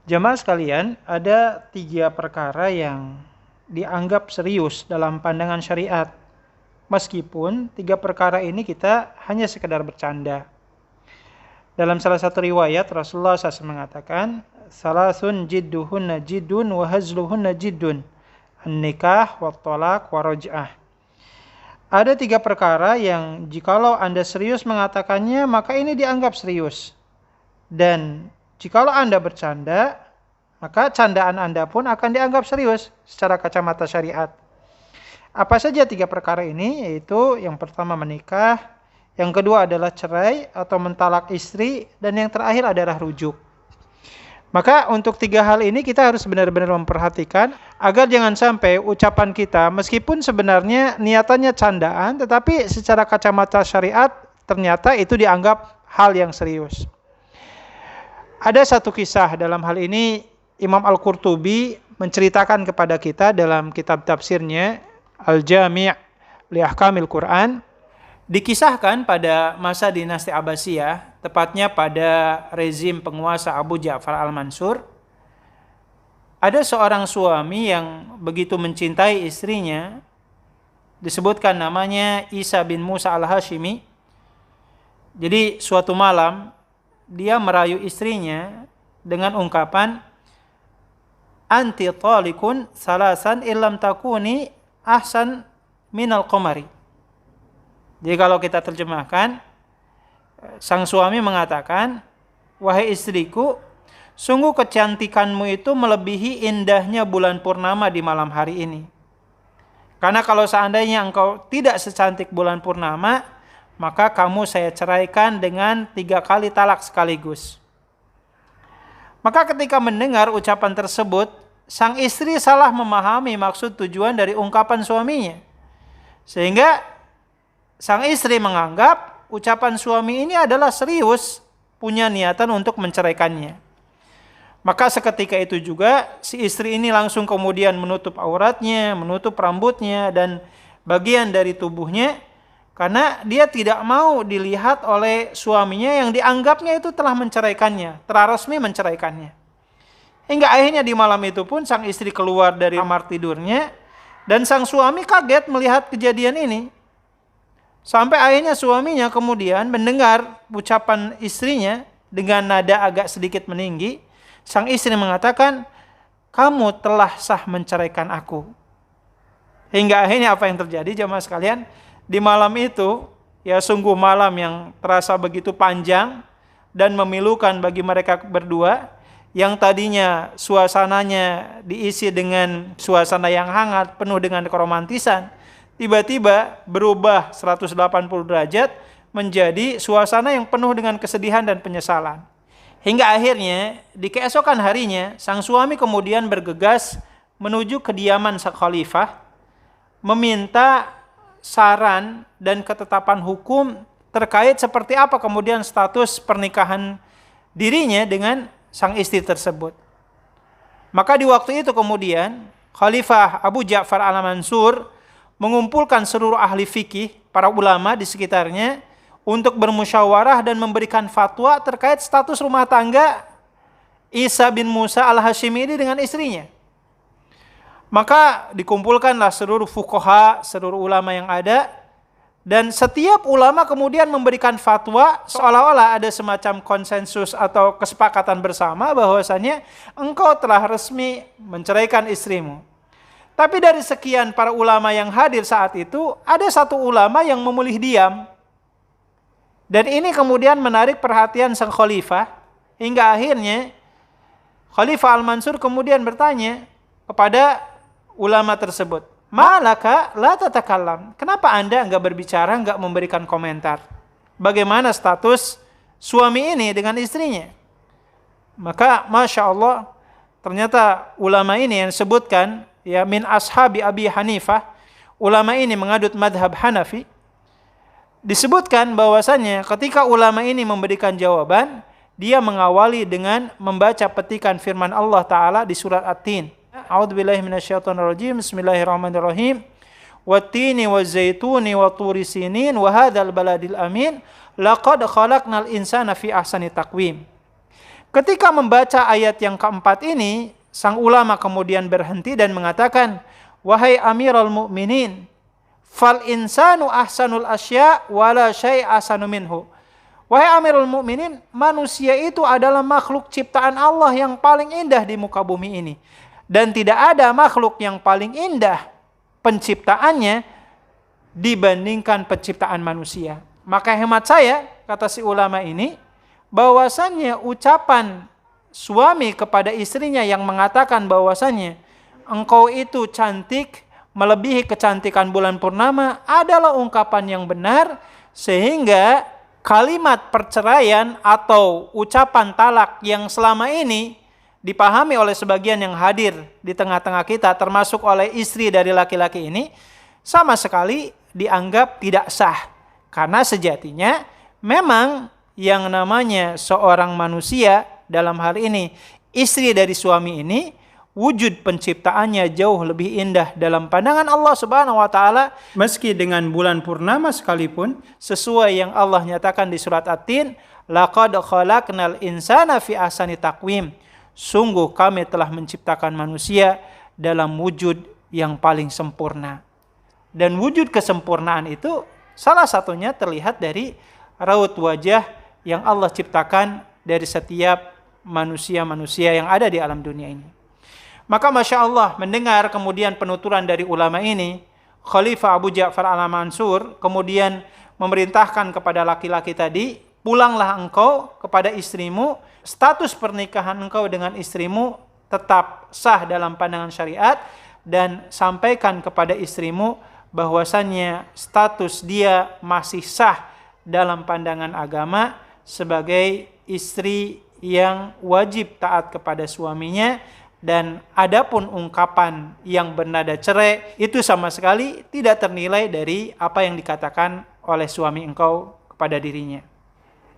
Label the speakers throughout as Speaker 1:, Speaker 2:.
Speaker 1: Jamaah sekalian, ada 3 perkara yang dianggap serius dalam pandangan syariat. Meskipun 3 perkara ini kita hanya sekedar bercanda. Dalam salah satu riwayat, Rasulullah SAW mengatakan, "Salasun jidduhunna jiddun wa hazluhunna jiddun. An-nikah, wa tolak, wa roj'ah." Ada 3 perkara yang jikalau Anda serius mengatakannya, maka ini dianggap serius. Dan jikalau Anda bercanda, maka candaan Anda pun akan dianggap serius secara kacamata syariat. Apa saja 3 perkara ini? Yaitu yang pertama menikah, yang kedua adalah cerai atau mentalak istri, dan yang terakhir adalah rujuk. Maka untuk 3 hal ini kita harus benar-benar memperhatikan agar jangan sampai ucapan kita meskipun sebenarnya niatannya candaan, tetapi secara kacamata syariat ternyata itu dianggap hal yang serius. Ada satu kisah dalam hal ini, Imam Al-Qurtubi menceritakan kepada kita dalam kitab tafsirnya Al-Jami' li Ahkamil Quran. Dikisahkan pada masa dinasti Abbasiyah, tepatnya pada rezim penguasa Abu Ja'far Al-Mansur, ada seorang suami yang begitu mencintai istrinya, disebutkan namanya Isa bin Musa Al-Hashimi. Jadi suatu malam dia merayu istrinya dengan ungkapan, "Anti talikun salasan illam takuni ahsan minal qamari." Jadi kalau kita terjemahkan, sang suami mengatakan, "Wahai istriku, sungguh kecantikanmu itu melebihi indahnya bulan purnama di malam hari ini. Karena kalau seandainya engkau tidak secantik bulan purnama, maka kamu saya ceraikan dengan 3 kali talak sekaligus." Maka ketika mendengar ucapan tersebut, sang istri salah memahami maksud tujuan dari ungkapan suaminya. Sehingga sang istri menganggap ucapan suami ini adalah serius, punya niatan untuk menceraikannya. Maka seketika itu juga si istri ini langsung kemudian menutup auratnya, menutup rambutnya dan bagian dari tubuhnya, karena dia tidak mau dilihat oleh suaminya yang dianggapnya itu telah menceraikannya, telah resmi menceraikannya. Hingga akhirnya di malam itu pun sang istri keluar dari kamar tidurnya dan sang suami kaget melihat kejadian ini. Sampai akhirnya suaminya kemudian mendengar ucapan istrinya dengan nada agak sedikit meninggi. Sang istri mengatakan, "Kamu telah sah menceraikan aku." Hingga akhirnya apa yang terjadi jamaah sekalian? Di malam itu, ya sungguh malam yang terasa begitu panjang dan memilukan bagi mereka berdua. Yang tadinya suasananya diisi dengan suasana yang hangat, penuh dengan keromantisan, tiba-tiba berubah 180 derajat menjadi suasana yang penuh dengan kesedihan dan penyesalan. Hingga akhirnya di keesokan harinya sang suami kemudian bergegas menuju kediaman sang khalifah, meminta saran dan ketetapan hukum terkait seperti apa kemudian status pernikahan dirinya dengan sang istri tersebut. Maka di waktu itu kemudian Khalifah Abu Ja'far Al-Mansur mengumpulkan seluruh ahli fikih, para ulama di sekitarnya untuk bermusyawarah dan memberikan fatwa terkait status rumah tangga Isa bin Musa Al-Hashimi ini dengan istrinya. Maka dikumpulkanlah seluruh fuqaha, seluruh ulama yang ada, dan setiap ulama kemudian memberikan fatwa seolah-olah ada semacam konsensus atau kesepakatan bersama bahwasanya engkau telah resmi menceraikan istrimu. Tapi dari sekian para ulama yang hadir saat itu, ada satu ulama yang memilih diam. Dan ini kemudian menarik perhatian sang khalifah, hingga akhirnya Khalifah Al-Mansur kemudian bertanya kepada ulama tersebut, "Malaka la tatakallam?" Kenapa Anda enggak berbicara, enggak memberikan komentar? Bagaimana status suami ini dengan istrinya? Maka Masya Allah, ternyata ulama ini yang disebutkan, ya min ashabi Abi Hanifah, ulama ini mengadut madhab Hanafi, disebutkan bahwasannya ketika ulama ini memberikan jawaban, dia mengawali dengan membaca petikan firman Allah Ta'ala di surat At-Tin. A'udzubillahi minasyaitonirrajim. Bismillahirrahmanirrahim. Wattini wazzaituni wa turi sinin wa hadzal baladil amin laqad khalaqnal insana fi ahsani taqwim. Ketika membaca ayat yang keempat ini, sang ulama kemudian berhenti dan mengatakan, wahai Amirul Mukminin, fal insanu ahsanul asya wala syai'a ahsanu minhu. Wahai Amirul Mukminin, manusia itu adalah makhluk ciptaan Allah yang paling indah di muka bumi ini. Dan tidak ada makhluk yang paling indah penciptaannya dibandingkan penciptaan manusia. Maka hemat saya, kata si ulama ini, bahwasannya ucapan suami kepada istrinya yang mengatakan bahwasannya engkau itu cantik melebihi kecantikan bulan purnama adalah ungkapan yang benar, sehingga kalimat perceraian atau ucapan talak yang selama ini dipahami oleh sebagian yang hadir di tengah-tengah kita, termasuk oleh istri dari laki-laki ini, sama sekali dianggap tidak sah. Karena sejatinya memang yang namanya seorang manusia, dalam hal ini istri dari suami ini, wujud penciptaannya jauh lebih indah dalam pandangan Allah Subhanahu wa taala, meski dengan bulan purnama sekalipun, sesuai yang Allah nyatakan di surat At-Tin, laqad khalaqnal insana fi ahsani taqwim. Sungguh kami telah menciptakan manusia dalam wujud yang paling sempurna. Dan wujud kesempurnaan itu salah satunya terlihat dari raut wajah yang Allah ciptakan dari setiap manusia-manusia yang ada di alam dunia ini. Maka Masya Allah, mendengar kemudian penuturan dari ulama ini, Khalifah Abu Ja'far al-Mansur kemudian memerintahkan kepada laki-laki tadi, pulanglah engkau kepada istrimu, status pernikahan engkau dengan istrimu tetap sah dalam pandangan syariat, dan sampaikan kepada istrimu bahwasannya status dia masih sah dalam pandangan agama sebagai istri yang wajib taat kepada suaminya. Dan adapun ungkapan yang bernada cerai itu sama sekali tidak ternilai dari apa yang dikatakan oleh suami engkau kepada dirinya.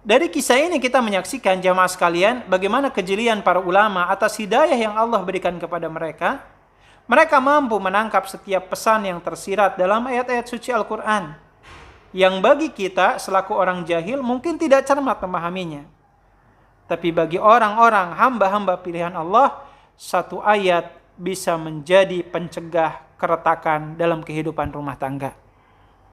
Speaker 1: Dari kisah ini kita menyaksikan jamaah sekalian bagaimana kejelian para ulama atas hidayah yang Allah berikan kepada mereka. Mereka mampu menangkap setiap pesan yang tersirat dalam ayat-ayat suci Al-Quran, yang bagi kita selaku orang jahil mungkin tidak cermat memahaminya. Tapi bagi orang-orang hamba-hamba pilihan Allah, satu ayat bisa menjadi pencegah keretakan dalam kehidupan rumah tangga.